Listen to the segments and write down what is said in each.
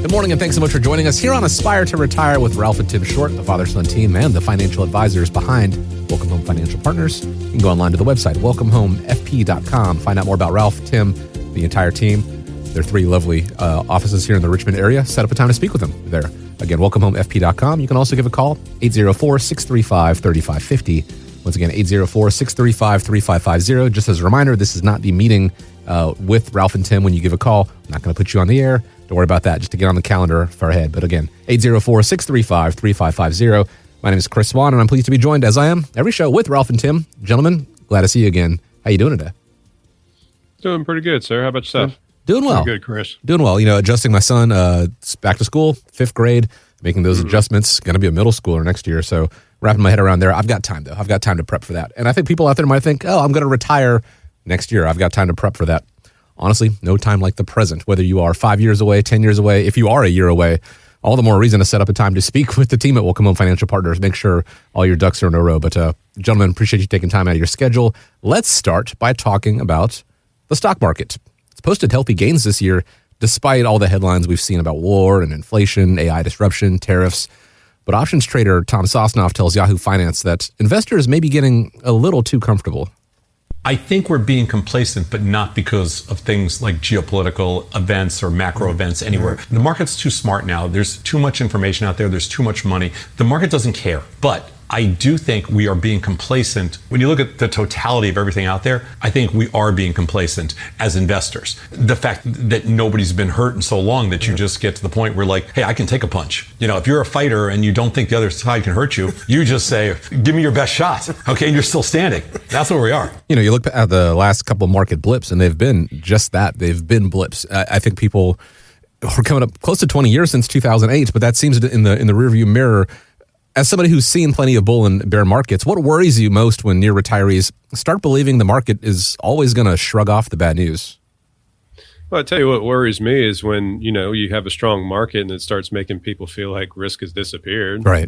Good morning, and thanks so much for joining us here on Aspire to Retire with Ralph and Tim Short, the father-son team and the financial advisors behind Welcome Home Financial Partners. You can go online to the website, welcomehomefp.com. Find out more about Ralph, Tim, the entire team. Their three lovely offices here in the Richmond area. Set up a time to speak with them there. Again, welcomehomefp.com. You can also give a call, 804-635-3550. Once again, 804-635-3550. Just as a reminder, this is not the meeting with Ralph and Tim when you give a call. I'm not going to put you on the air. Don't worry about that. Just to get on the calendar far ahead. But again, 804-635-3550. My name is Chris Swan, and I'm pleased to be joined, as I am, every show with Ralph and Tim. Gentlemen, glad to see you again. How you doing today? Doing pretty good, sir. How about yourself? Doing well. Pretty good, Chris. Doing well. You know, adjusting my son back to school, 5th grade, making those adjustments. Going to be a middle schooler next year, so wrapping my head around there. I've got time, though. I've got time to prep for that. And I think people out there might think, oh, I'm going to retire next year. I've got time to prep for that. Honestly, no time like the present, whether you are 5 years away, 10 years away, if you are a year away, all the more reason to set up a time to speak with the team at Welcome Home Financial Partners. Make sure all your ducks are in a row. But gentlemen, appreciate you taking time out of your schedule. Let's start by talking about the stock market. It's posted healthy gains this year, despite all the headlines we've seen about war and inflation, AI disruption, tariffs. But options trader Tom Sosnoff tells Yahoo Finance that investors may be getting a little too comfortable. I think we're being complacent, but not because of things like geopolitical events or macro events anywhere. The market's too smart now. There's too much information out there. There's too much money. The market doesn't care. But I do think we are being complacent. When you look at the totality of everything out there, I think we are being complacent as investors. The fact that nobody's been hurt in so long that you just get to the point where like, hey, I can take a punch. You know, if you're a fighter and you don't think the other side can hurt you, you just say, give me your best shot. Okay, and you're still standing. That's where we are. You know, you look at the last couple of market blips, and they've been just that. They've been blips. I think people are coming up close to 20 years since 2008, but that seems in the rearview mirror. As somebody who's seen plenty of bull and bear markets, what worries you most when near retirees start believing the market is always going to shrug off the bad news? Well, I tell you what worries me is when, you know, you have a strong market and it starts making people feel like risk has disappeared. Right.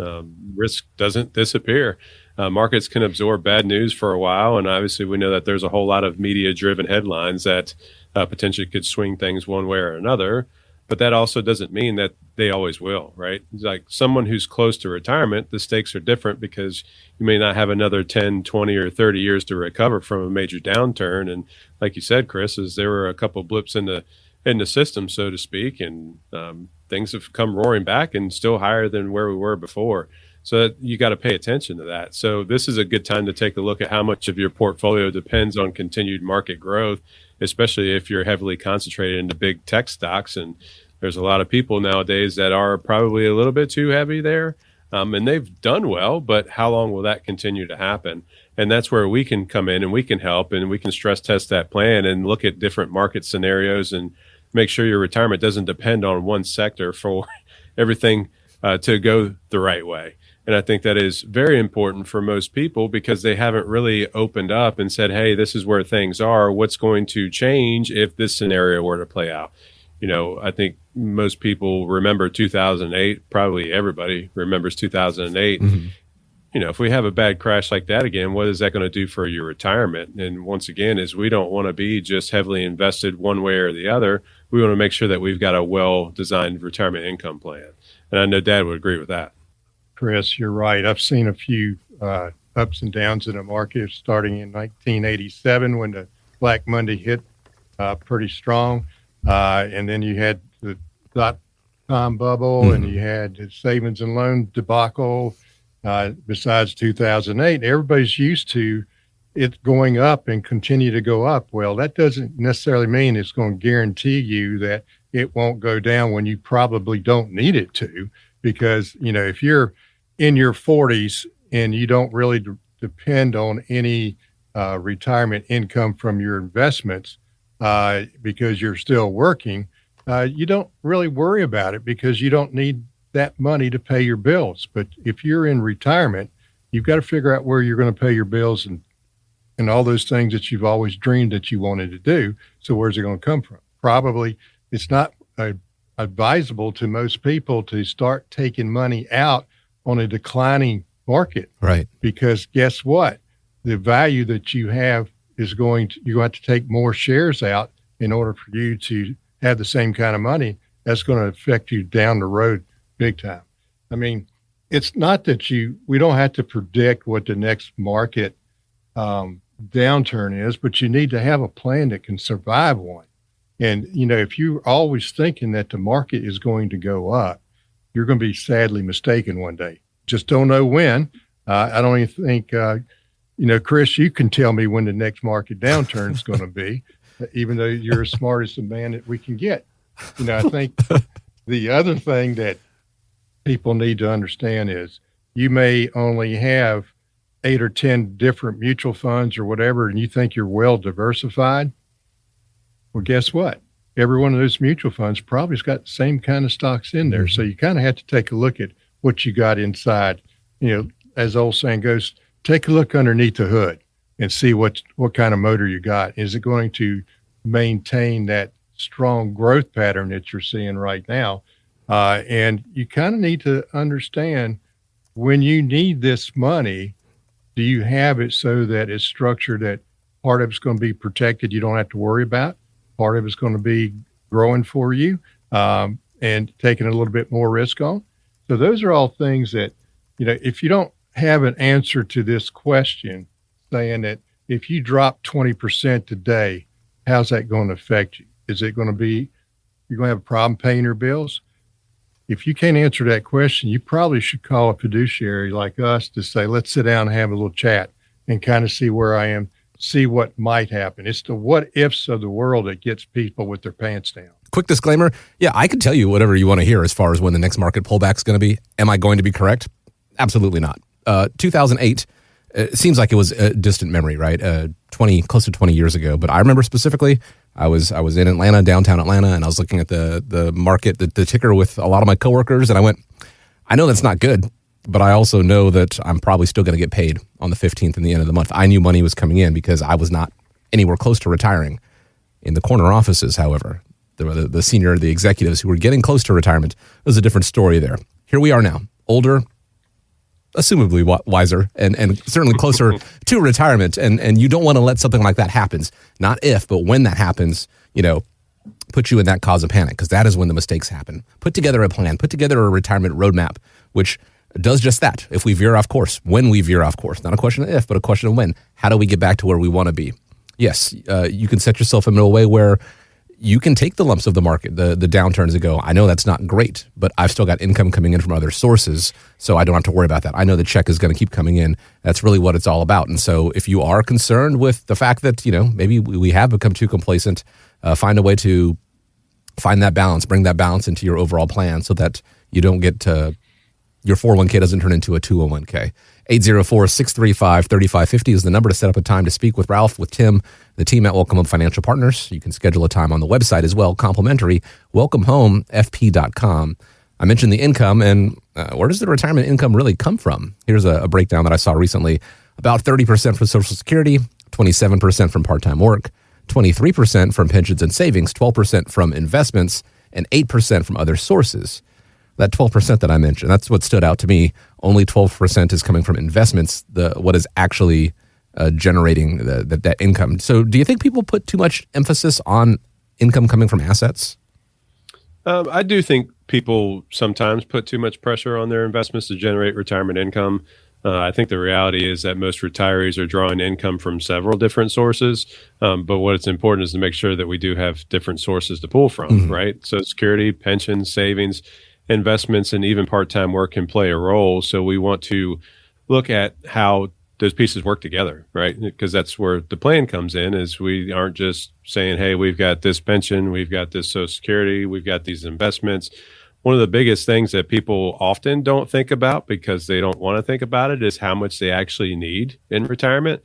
Risk doesn't disappear. Markets can absorb bad news for a while. And obviously we know that there's a whole lot of media-driven headlines that potentially could swing things one way or another. But that also doesn't mean that they always will, right? It's like someone who's close to retirement, the stakes are different because you may not have another 10, 20, or 30 years to recover from a major downturn. And like you said, Chris, is there were a couple of blips in the system, so to speak, and things have come roaring back and still higher than where we were before. So you got to pay attention to that. So this is a good time to take a look at how much of your portfolio depends on continued market growth, especially if you're heavily concentrated into big tech stocks. And there's a lot of people nowadays that are probably a little bit too heavy there. And they've done well, but how long will that continue to happen? And that's where we can come in and we can help and we can stress test that plan and look at different market scenarios and make sure your retirement doesn't depend on one sector for everything to go the right way. And I think that is very important for most people because they haven't really opened up and said, hey, this is where things are. What's going to change if this scenario were to play out? You know, I think most people remember 2008. Probably everybody remembers 2008. Mm-hmm. You know, if we have a bad crash like that again, what is that going to do for your retirement? And once again, is we don't want to be just heavily invested one way or the other. We want to make sure that we've got a well-designed retirement income plan. And I know Dad would agree with that. Chris, you're right. I've seen a few ups and downs in the market starting in 1987 when the Black Monday hit pretty strong. And then you had the dot-com bubble and you had the savings and loan debacle. Besides 2008, everybody's used to it going up and continue to go up. Well, that doesn't necessarily mean it's going to guarantee you that it won't go down when you probably don't need it to. Because, you know, if you're in your 40s and you don't really depend on any retirement income from your investments because you're still working, you don't really worry about it because you don't need that money to pay your bills. But if you're in retirement, you've got to figure out where you're going to pay your bills and all those things that you've always dreamed that you wanted to do. So where's it going to come from? Probably it's not advisable to most people to start taking money out on a declining market. Right. Because guess what? The value that you have is you have to take more shares out in order for you to have the same kind of money that's going to affect you down the road big time. I mean, it's not that we don't have to predict what the next market downturn is, but you need to have a plan that can survive one. And, if you're always thinking that the market is going to go up, you're going to be sadly mistaken one day. Just don't know when. I don't even think, Chris, you can tell me when the next market downturn is going to be, even though you're as smart as the man that we can get. I think the other thing that people need to understand is you may only have 8 or 10 different mutual funds or whatever, and you think you're well diversified. Well, guess what? Every one of those mutual funds probably has got the same kind of stocks in there. So you kind of have to take a look at what you got inside. As the old saying goes, take a look underneath the hood and see what kind of motor you got. Is it going to maintain that strong growth pattern that you're seeing right now? And you kind of need to understand, when you need this money, do you have it so that it's structured that part of it's going to be protected, you don't have to worry about? Part of it's going to be growing for you and taking a little bit more risk on. So those are all things that, if you don't have an answer to this question, saying that if you drop 20% today, how's that going to affect you? Is it going to be, you're going to have a problem paying your bills? If you can't answer that question, you probably should call a fiduciary like us to say, let's sit down and have a little chat and kind of see where I am, see what might happen. It's the what ifs of the world that gets people with their pants down. Quick disclaimer. Yeah, I can tell you whatever you want to hear as far as when the next market pullback is going to be. Am I going to be correct? Absolutely not. 2008, it seems like it was a distant memory, right? Close to 20 years ago. But I remember specifically, I was in Atlanta, downtown Atlanta, and I was looking at the market, the ticker with a lot of my coworkers, and I went, I know that's not good, but I also know that I'm probably still going to get paid on the 15th and the end of the month. I knew money was coming in because I was not anywhere close to retiring. In the corner offices, however, the executives who were getting close to retirement, it was a different story there. Here we are now, older, assumably wiser, and certainly closer to retirement. And you don't want to let something like that happen. Not if, but when that happens, put you in that cause of panic, because that is when the mistakes happen. Put together a plan, put together a retirement roadmap, which does just that. If we veer off course, when we veer off course, not a question of if, but a question of when. How do we get back to where we want to be? Yes, you can set yourself in a way where you can take the lumps of the market, the downturns, and go, I know that's not great, but I've still got income coming in from other sources, so I don't have to worry about that. I know the check is going to keep coming in. That's really what it's all about. And so if you are concerned with the fact that, maybe we have become too complacent, find a way to find that balance, bring that balance into your overall plan so that you don't get to, your 401k doesn't turn into a 201k. 804-635-3550 is the number to set up a time to speak with Ralph, with Tim, the team at Welcome Home Financial Partners. You can schedule a time on the website as well, complimentary, welcomehomefp.com. I mentioned the income, and where does the retirement income really come from? Here's a breakdown that I saw recently. About 30% from Social Security, 27% from part-time work, 23% from pensions and savings, 12% from investments, and 8% from other sources. That 12% that I mentioned, that's what stood out to me. Only 12% is coming from investments, what is actually generating that income. So do you think people put too much emphasis on income coming from assets? I do think people sometimes put too much pressure on their investments to generate retirement income. I think the reality is that most retirees are drawing income from several different sources. But what's important is to make sure that we do have different sources to pull from, right? So security, pensions, savings, investments, and even part-time work can play a role. So we want to look at how those pieces work together, right? Because that's where the plan comes in, is we aren't just saying, hey, we've got this pension, we've got this Social Security, we've got these investments. One of the biggest things that people often don't think about, because they don't want to think about it, is how much they actually need in retirement.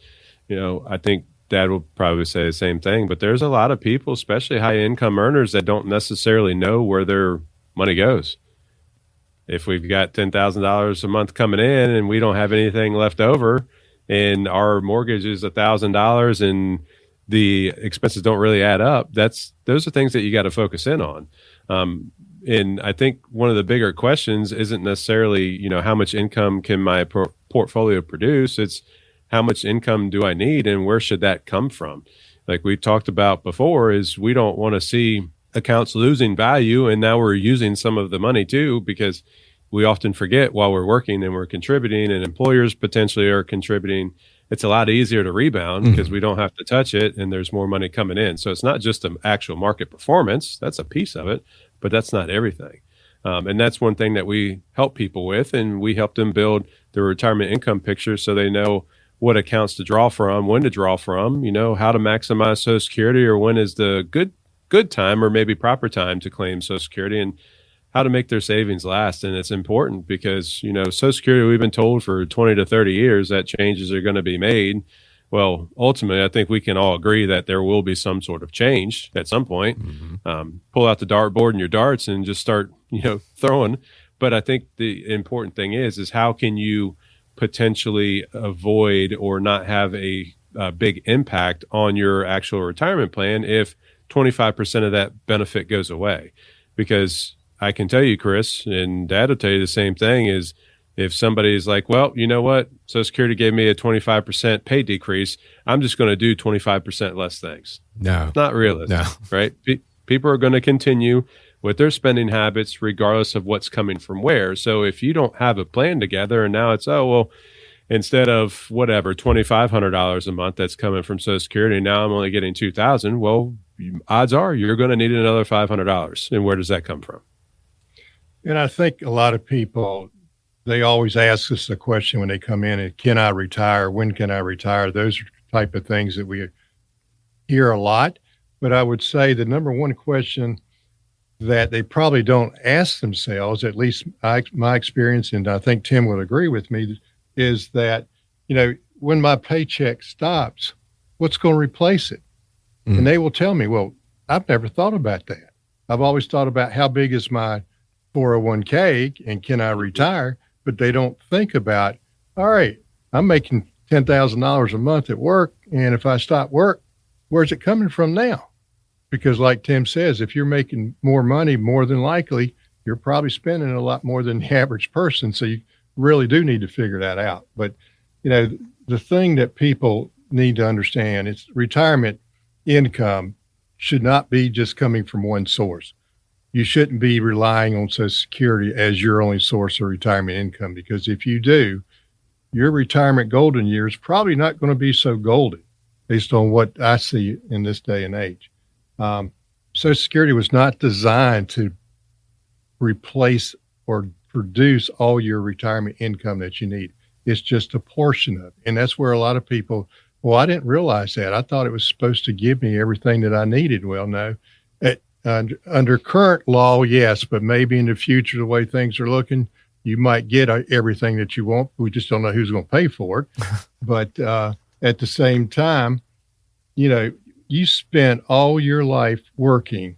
I think Dad will probably say the same thing, but there's a lot of people, especially high income earners, that don't necessarily know where their money goes. If we've got $10,000 a month coming in and we don't have anything left over, and our mortgage is $1,000 and the expenses don't really add up, those are things that you got to focus in on. And I think one of the bigger questions isn't necessarily, how much income can my portfolio produce? It's how much income do I need and where should that come from? Like we talked about before, is we don't want to see accounts losing value, and now we're using some of the money too, because we often forget while we're working and we're contributing, and employers potentially are contributing. It's a lot easier to rebound because we don't have to touch it, and there's more money coming in. So it's not just an actual market performance. That's a piece of it, but that's not everything. And that's one thing that we help people with, and we help them build their retirement income picture so they know what accounts to draw from, when to draw from, how to maximize Social Security, or when is the good time or maybe proper time to claim Social Security, and how to make their savings last. And it's important because, Social Security, we've been told for 20 to 30 years that changes are going to be made. Well, ultimately, I think we can all agree that there will be some sort of change at some point. Pull out the dartboard and your darts and just start, throwing. But I think the important thing is how can you potentially avoid or not have a big impact on your actual retirement plan if 25% of that benefit goes away? Because I can tell you, Chris, and Dad will tell you the same thing, is if somebody's like, well, you know what, Social Security gave me a 25% pay decrease, I'm just going to do 25% less things. No. Not realistic, No. right? People are going to continue with their spending habits regardless of what's coming from where. So if you don't have a plan together and now it's, instead of whatever, $2,500 a month that's coming from Social Security, now I'm only getting $2,000. Well, odds are you're going to need another $500. And where does that come from? And I think a lot of people, they always ask us the question when they come in, can I retire? When can I retire? Those are the type of things that we hear a lot. But I would say the number one question that they probably don't ask themselves, at least my experience, and I think Tim would agree with me, is that, when my paycheck stops, what's going to replace it? And they will tell me, well, I've never thought about that. I've always thought about how big is my 401k and can I retire? But they don't think about, all right, I'm making $10,000 a month at work. And if I stop work, where's it coming from now? Because like Tim says, if you're making more money, more than likely, you're probably spending a lot more than the average person. So you really do need to figure that out. But, the thing that people need to understand is retirement income should not be just coming from one source. You shouldn't be relying on Social Security as your only source of retirement income, because if you do, your retirement golden years probably not going to be so golden based on what I see in this day and age. Social Security was not designed to replace or produce all your retirement income that you need. It's just a portion of it. And that's where a lot of people, well, I didn't realize that. I thought it was supposed to give me everything that I needed. Well, no. Under current law, yes, but maybe in the future, the way things are looking, you might get everything that you want. We just don't know who's going to pay for it. But at the same time, you spent all your life working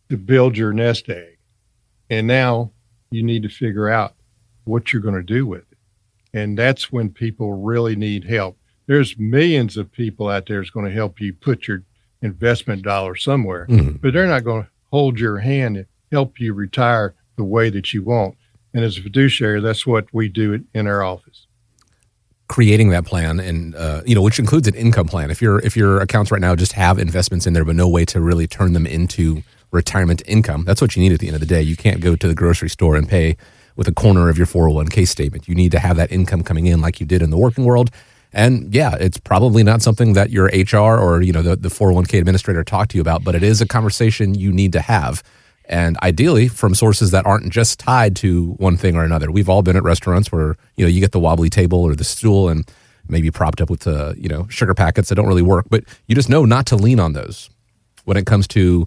to build your nest egg. And now you need to figure out what you're going to do with it. And that's when people really need help. There's millions of people out there that's going to help you put your investment dollar somewhere, but they're not going to hold your hand and help you retire the way that you want. And as a fiduciary, that's what we do in our office. Creating that plan, and which includes an income plan. If your accounts right now just have investments in there, but no way to really turn them into retirement income, that's what you need at the end of the day. You can't go to the grocery store and pay with a corner of your 401k statement. You need to have that income coming in like you did in the working world. And yeah, it's probably not something that your HR or the 401k administrator talked to you about, but it is a conversation you need to have. And ideally from sources that aren't just tied to one thing or another. We've all been at restaurants where, you get the wobbly table or the stool and maybe propped up with sugar packets that don't really work, but you just know not to lean on those when it comes to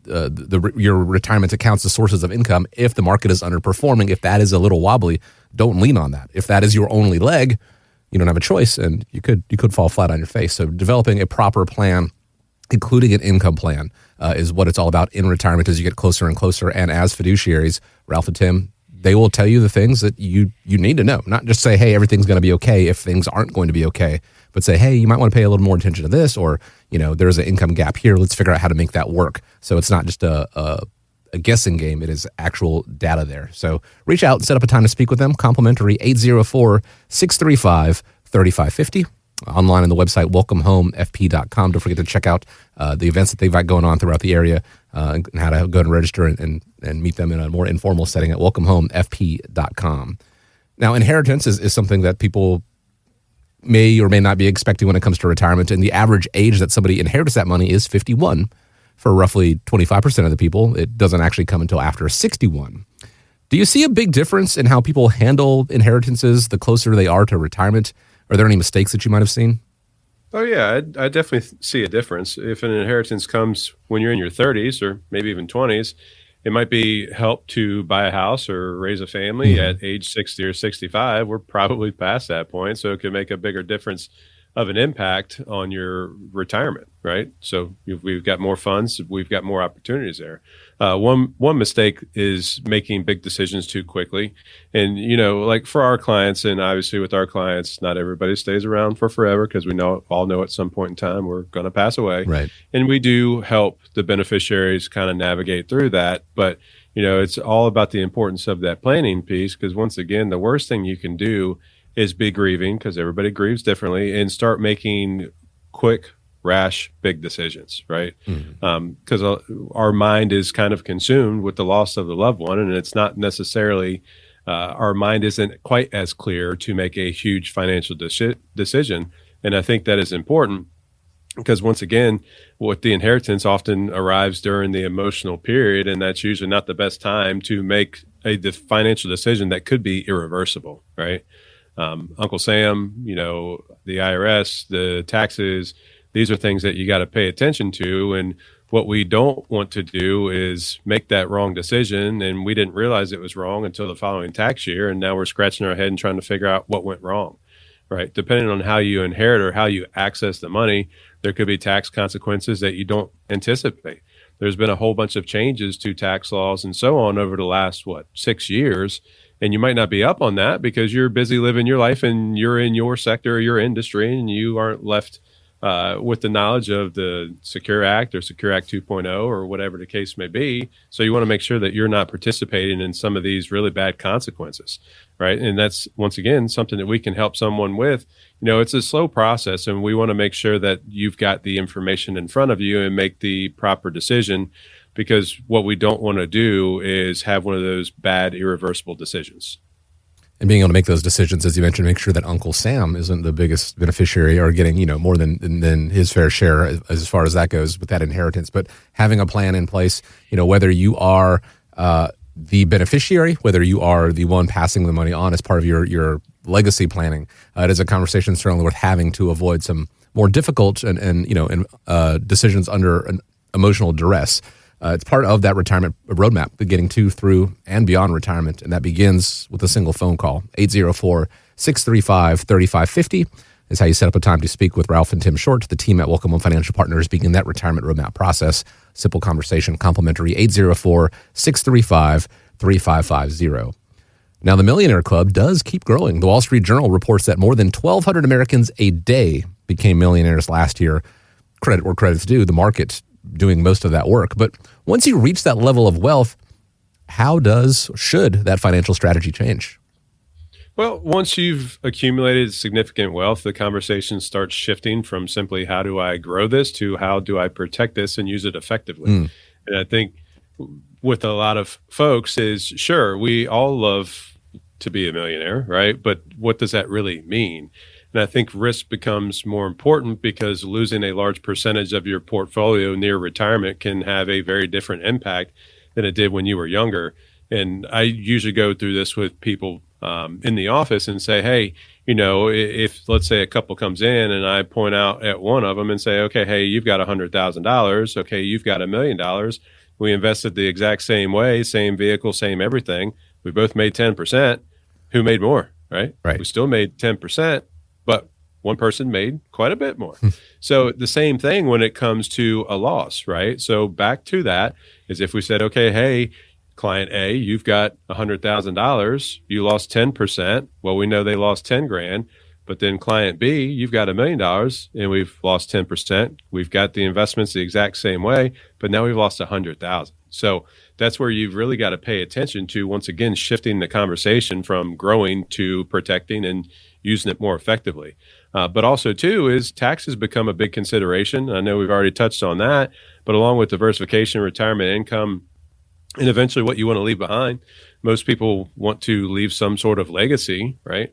your retirement accounts, the sources of income. If the market is underperforming, if that is a little wobbly, don't lean on that. If that is your only leg, you don't have a choice, and you could fall flat on your face. So developing a proper plan, including an income plan, is what it's all about in retirement as you get closer and closer. And as fiduciaries, Ralph and Tim, they will tell you the things that you need to know. Not just say, hey, everything's going to be okay if things aren't going to be okay, but say, hey, you might want to pay a little more attention to this, or there's an income gap here. Let's figure out how to make that work. So it's not just a guessing game. It is actual data there. So reach out and set up a time to speak with them. Complimentary 804-635-3550. online on the website, welcomehomefp.com. Don't forget to check out the events that they've got going on throughout the area and how to go and register and meet them in a more informal setting at welcomehomefp.com. Now, inheritance is something that people may or may not be expecting when it comes to retirement, and the average age that somebody inherits that money is 51. For roughly 25% of the people, it doesn't actually come until after 61. Do you see a big difference in how people handle inheritances the closer they are to retirement? Are there any mistakes that you might have seen? Oh, yeah, I definitely see a difference. If an inheritance comes when you're in your 30s or maybe even 20s, it might be help to buy a house or raise a family at age 60 or 65. We're probably past that point, so it can make a bigger difference of an impact on your retirement, right? So we've got more funds, we've got more opportunities there. One mistake is making big decisions too quickly. And, like for our clients, and obviously with our clients, not everybody stays around for forever because we all know at some point in time we're going to pass away. Right. And we do help the beneficiaries kind of navigate through that. But, it's all about the importance of that planning piece, because once again, the worst thing you can do is be grieving, because everybody grieves differently, and start making quick, rash, big decisions, right? Because our mind is kind of consumed with the loss of the loved one, and it's not necessarily, our mind isn't quite as clear to make a huge financial decision. And I think that is important, because once again, what the inheritance often arrives during the emotional period, and that's usually not the best time to make a financial decision that could be irreversible, right? Uncle Sam, the IRS, the taxes, these are things that you got to pay attention to. And what we don't want to do is make that wrong decision, and we didn't realize it was wrong until the following tax year, and now we're scratching our head and trying to figure out what went wrong, right? Depending on how you inherit or how you access the money, there could be tax consequences that you don't anticipate. There's been a whole bunch of changes to tax laws and so on over the last, 6 years. And you might not be up on that because you're busy living your life and you're in your sector or your industry, and you aren't left with the knowledge of the Secure Act or Secure Act 2.0 or whatever the case may be. So you want to make sure that you're not participating in some of these really bad consequences, right? And that's, once again, something that we can help someone with. It's a slow process, and we want to make sure that you've got the information in front of you and make the proper decision, because what we don't want to do is have one of those bad, irreversible decisions. And being able to make those decisions, as you mentioned, make sure that Uncle Sam isn't the biggest beneficiary or getting, more than his fair share as far as that goes with that inheritance. But having a plan in place, whether you are the beneficiary, whether you are the one passing the money on as part of your legacy planning, it is a conversation certainly worth having to avoid some more difficult and decisions under an emotional duress. It's part of that retirement roadmap, getting to, through, and beyond retirement, and that begins with a single phone call. 804-635-3550 is how you set up a time to speak with Ralph and Tim Short. The team at Welcome Home Financial Partners begin that retirement roadmap process. Simple conversation, complimentary, 804-635-3550. Now, the Millionaire Club does keep growing. The Wall Street Journal reports that more than 1,200 Americans a day became millionaires last year. Credit where credit's due, the market doing most of that work. But once you reach that level of wealth, should that financial strategy change? Well, once you've accumulated significant wealth, the conversation starts shifting from simply how do I grow this to how do I protect this and use it effectively. And I think with a lot of folks is, sure, we all love to be a millionaire, right? But what does that really mean? And I think risk becomes more important, because losing a large percentage of your portfolio near retirement can have a very different impact than it did when you were younger. And I usually go through this with people in the office and say, hey, if let's say a couple comes in and I point out at one of them and say, okay, hey, you've got $100,000. Okay, you've got $1 million. We invested the exact same way, same vehicle, same everything. We both made 10%. Who made more, right? Right. We still made 10%. But one person made quite a bit more. So the same thing when it comes to a loss, right? So back to that is if we said, okay, hey, client A, you've got $100,000, you lost 10%. Well, we know they lost 10 grand, but then client B, you've got $1 million and we've lost 10%. We've got the investments the exact same way, but now we've lost 100,000. So that's where you've really got to pay attention to, once again, shifting the conversation from growing to protecting and using it more effectively. But also, too, is taxes become a big consideration. I know we've already touched on that, but along with diversification, retirement income, and eventually what you want to leave behind, most people want to leave some sort of legacy, right?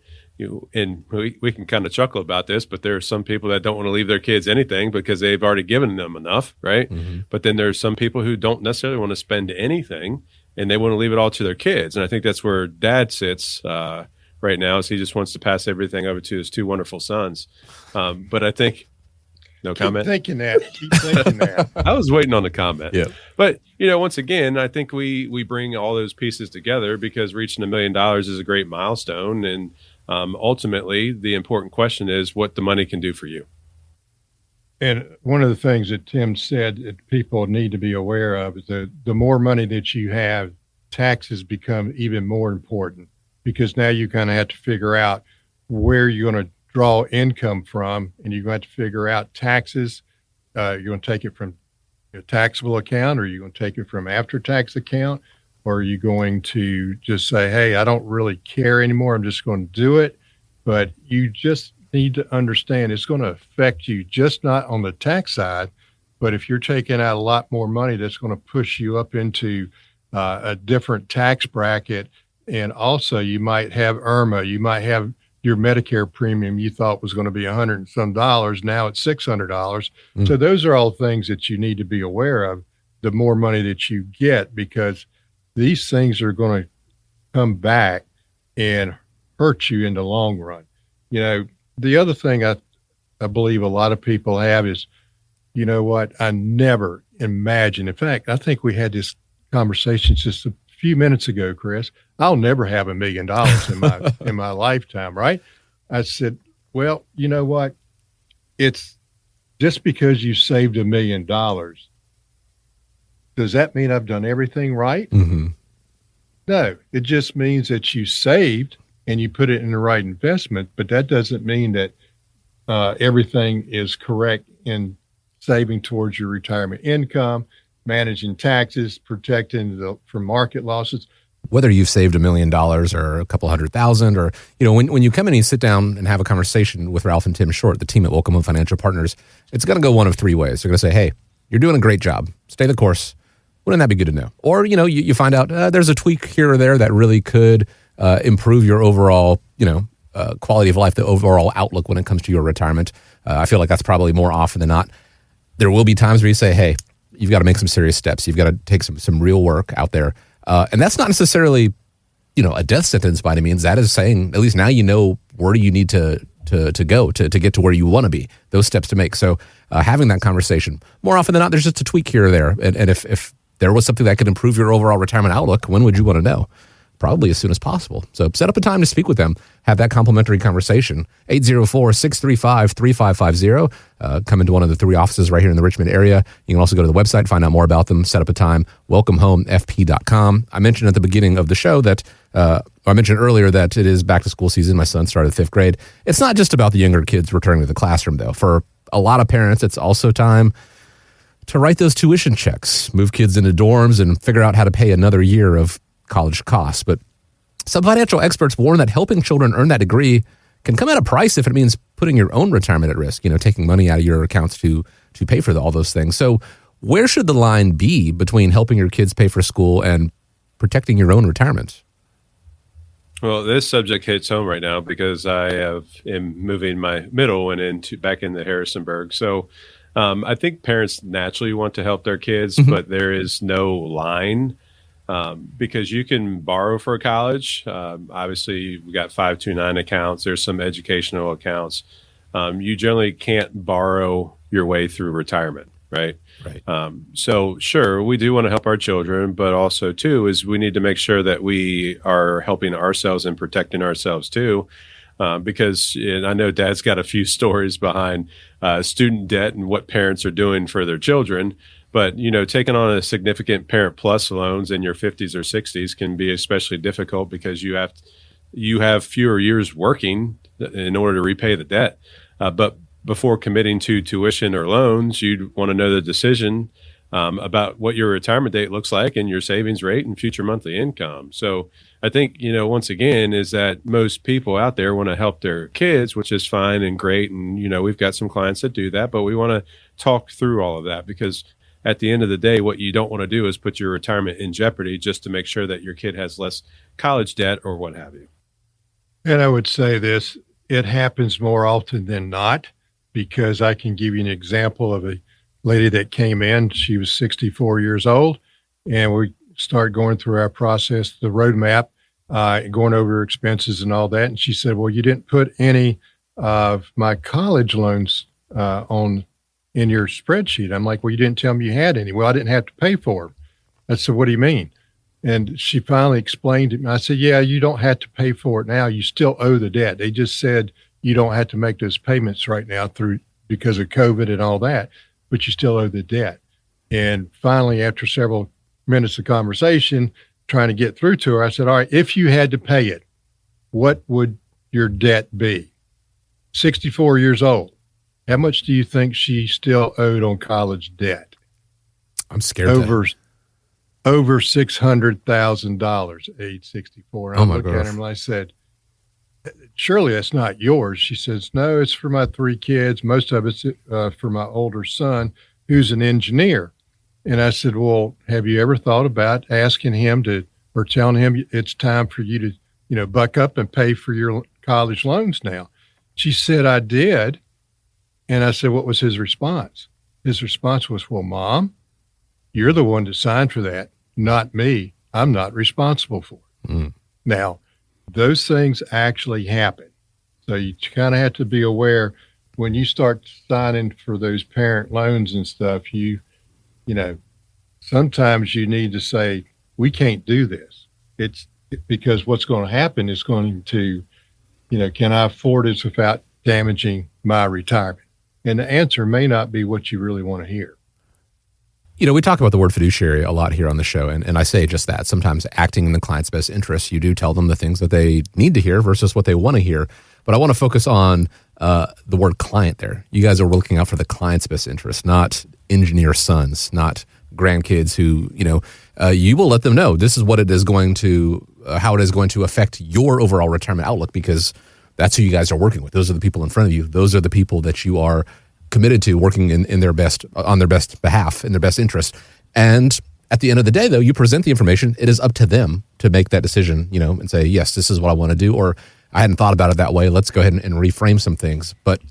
And we can kind of chuckle about this, but there are some people that don't want to leave their kids anything because they've already given them enough, right? Mm-hmm. But then there's some people who don't necessarily want to spend anything and they want to leave it all to their kids. And I think that's where Dad sits right now, is he just wants to pass everything over to his two wonderful sons. But I think, no comment? Keep thinking that. I was waiting on the comment. Yeah. But, once again, I think we bring all those pieces together because reaching $1 million is a great milestone. And ultimately, the important question is what the money can do for you. And one of the things that Tim said that people need to be aware of is that the more money that you have, taxes become even more important, because now you kind of have to figure out where you're going to draw income from, and you're going to have to figure out taxes. You're going to take it from a taxable account, or you're going to take it from after-tax account, or are you going to just say, hey, I don't really care anymore, I'm just going to do it? But you just need to understand it's going to affect you, just not on the tax side, but if you're taking out a lot more money, that's going to push you up into a different tax bracket. And also you might have IRMA, you might have your Medicare premium you thought was going to be $100 and some, now it's $600. Mm-hmm. So those are all things that you need to be aware of the more money that you get, because these things are going to come back and hurt you in the long run. The other thing I believe a lot of people have is, you know what, I never imagined. In fact, I think we had this conversation just a few minutes ago, Chris. I'll never have $1 million in my lifetime, right? I said, well, you know what? It's just because you saved $1 million, does that mean I've done everything right? Mm-hmm. No, it just means that you saved and you put it in the right investment, but that doesn't mean that everything is correct in saving towards your retirement income, managing taxes, protecting from market losses. Whether you've saved $1 million or a couple $100,000, or, when you come in and you sit down and have a conversation with Ralph and Tim Short, the team at Welcome Home Financial Partners, it's going to go one of three ways. They're going to say, hey, you're doing a great job. Stay the course. Wouldn't that be good to know? Or, you find out there's a tweak here or there that really could improve your overall, quality of life, the overall outlook when it comes to your retirement. I feel like that's probably more often than not. There will be times where you say, hey, you've got to make some serious steps. You've got to take some real work out there. And that's not necessarily, a death sentence by any means. That is saying, at least now you know where do you need to go to get to where you want to be, those steps to make. So having that conversation, more often than not, there's just a tweak here or there. And if there was something that could improve your overall retirement outlook, when would you want to know? Probably as soon as possible. So set up a time to speak with them, have that complimentary conversation. 804-635-3550. Come into one of the three offices right here in the Richmond area. You can also go to the website, find out more about them, set up a time, welcomehomefp.com. I mentioned at the beginning of the show that, I mentioned earlier that it is back to school season. My son started 5th grade. It's not just about the younger kids returning to the classroom, though. For a lot of parents, it's also time to write those tuition checks, move kids into dorms, and figure out how to pay another year of college costs. But some financial experts warn that helping children earn that degree can come at a price if it means putting your own retirement at risk, taking money out of your accounts to pay for all those things. So where should the line be between helping your kids pay for school and protecting your own retirement? Well, this subject hits home right now because I am moving my middle one back into Harrisonburg. So I think parents naturally want to help their kids, mm-hmm. but there is no line. Because you can borrow for college. Obviously, we got 529 accounts. There's some educational accounts. You generally can't borrow your way through retirement, right? Right. So, sure, we do want to help our children, but also, too, is we need to make sure that we are helping ourselves and protecting ourselves, too. Because I know Dad's got a few stories behind student debt and what parents are doing for their children. But, taking on a significant Parent Plus loans in your 50s or 60s can be especially difficult because you have fewer years working in order to repay the debt. But before committing to tuition or loans, you'd want to know the decision about what your retirement date looks like and your savings rate and future monthly income. So I think, once again, is that most people out there want to help their kids, which is fine and great. And, we've got some clients that do that, but we want to talk through all of that, because at the end of the day, what you don't want to do is put your retirement in jeopardy just to make sure that your kid has less college debt or what have you. And I would say this, it happens more often than not, because I can give you an example of a lady that came in. She was 64 years old, and we started going through our process, the roadmap, going over her expenses and all that. And she said, well, you didn't put any of my college loans in your spreadsheet. I'm like, well, you didn't tell me you had any. Well, I didn't have to pay for them. I said, what do you mean? And she finally explained it. And I said, yeah, you don't have to pay for it now. You still owe the debt. They just said you don't have to make those payments right now because of COVID and all that, but you still owe the debt. And finally, after several minutes of conversation, trying to get through to her, I said, all right, if you had to pay it, what would your debt be? 64 years old. How much do you think she still owed on college debt? I'm scared. Over $600,000, age 64. And I looked at her and I said, surely that's not yours. She says, no, it's for my 3 kids. Most of it's for my older son, who's an engineer. And I said, well, have you ever thought about asking him or telling him it's time for you to, buck up and pay for your college loans now? She said, I did. And I said, what was his response? His response was, well, Mom, you're the one that signed for that, not me. I'm not responsible for it. Mm. Now, those things actually happen. So you kind of have to be aware when you start signing for those parent loans and stuff, sometimes you need to say, we can't do this. Because what's going to happen is going to, can I afford this without damaging my retirement? And the answer may not be what you really want to hear. We talk about the word fiduciary a lot here on the show, and I say just that. Sometimes acting in the client's best interest, you do tell them the things that they need to hear versus what they want to hear. But I want to focus on the word client there. You guys are looking out for the client's best interest, not engineer sons, not grandkids who, you will let them know this is what it is going to, how it is going to affect your overall retirement outlook, because that's who you guys are working with. Those are the people in front of you. Those are the people that you are committed to working in their best, on their best behalf, in their best interest. And at the end of the day, though, you present the information. It is up to them to make that decision, and say, yes, this is what I want to do, or I hadn't thought about it that way. Let's go ahead and reframe some things. But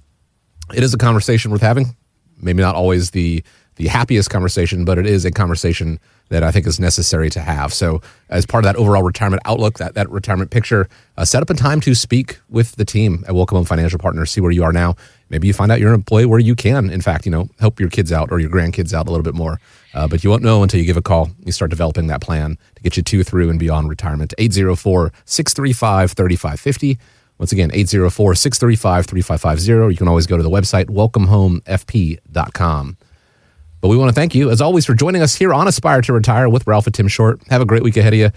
it is a conversation worth having. Maybe not always the happiest conversation, but it is a conversation that I think is necessary to have. So as part of that overall retirement outlook, that retirement picture, set up a time to speak with the team at Welcome Home Financial Partners, see where you are now. Maybe you find out you're an employee where you can, in fact, help your kids out or your grandkids out a little bit more. But you won't know until you give a call. You start developing that plan to get you to, through, and beyond retirement. 804-635-3550. Once again, 804-635-3550. You can always go to the website, welcomehomefp.com. But we want to thank you, as always, for joining us here on Aspire to Retire with Ralph and Tim Short. Have a great week ahead of you.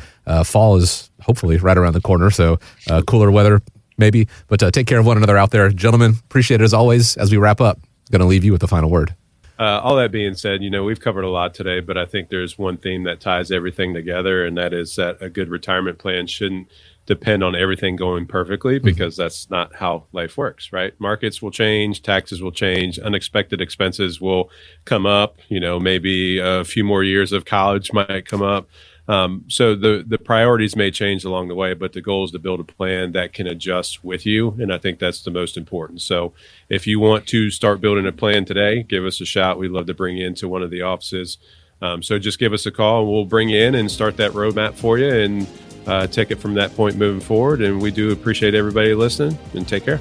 Fall is hopefully right around the corner, so cooler weather maybe. But take care of one another out there. Gentlemen, appreciate it as always. As we wrap up, going to leave you with the final word. All that being said, we've covered a lot today, but I think there's one theme that ties everything together, and that is that a good retirement plan shouldn't depend on everything going perfectly, because that's not how life works, right? Markets will change, taxes will change, unexpected expenses will come up, maybe a few more years of college might come up. So the priorities may change along the way, but the goal is to build a plan that can adjust with you. And I think that's the most important. So if you want to start building a plan today, give us a shout. We'd love to bring you into one of the offices. So just give us a call and we'll bring you in and start that roadmap for you and take it from that point moving forward. And we do appreciate everybody listening, and take care.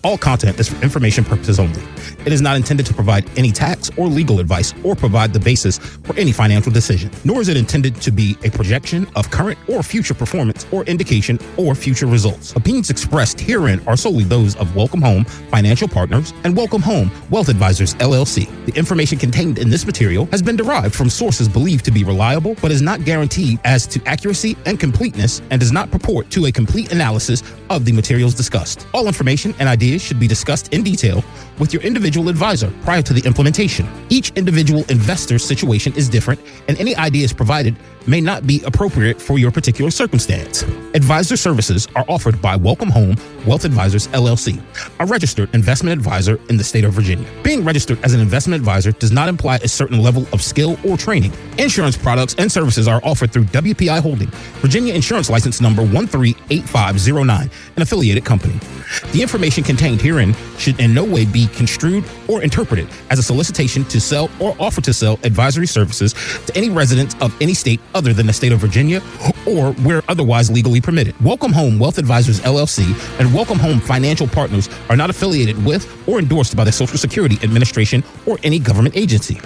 All content is for information purposes only. It is not intended to provide any tax or legal advice or provide the basis for any financial decision, nor is it intended to be a projection of current or future performance or indication or future results. Opinions expressed herein are solely those of Welcome Home Financial Partners and Welcome Home Wealth Advisors, LLC. The information contained in this material has been derived from sources believed to be reliable, but is not guaranteed as to accuracy and completeness, and does not purport to a complete analysis of the materials discussed. All information and ideas ideas should be discussed in detail with your individual advisor prior to the implementation. Each individual investor's situation is different, and any ideas provided may not be appropriate for your particular circumstance. Advisor services are offered by Welcome Home Wealth Advisors, LLC, a registered investment advisor in the state of Virginia. Being registered as an investment advisor does not imply a certain level of skill or training. Insurance products and services are offered through WPI Holding, Virginia Insurance License Number 138509, an affiliated company. The information contained herein should in no way be construed or interpreted as a solicitation to sell or offer to sell advisory services to any residents of any state other than the state of Virginia or where otherwise legally permitted. Welcome Home Wealth Advisors, LLC, and Welcome Home Financial Partners are not affiliated with or endorsed by the Social Security Administration or any government agency.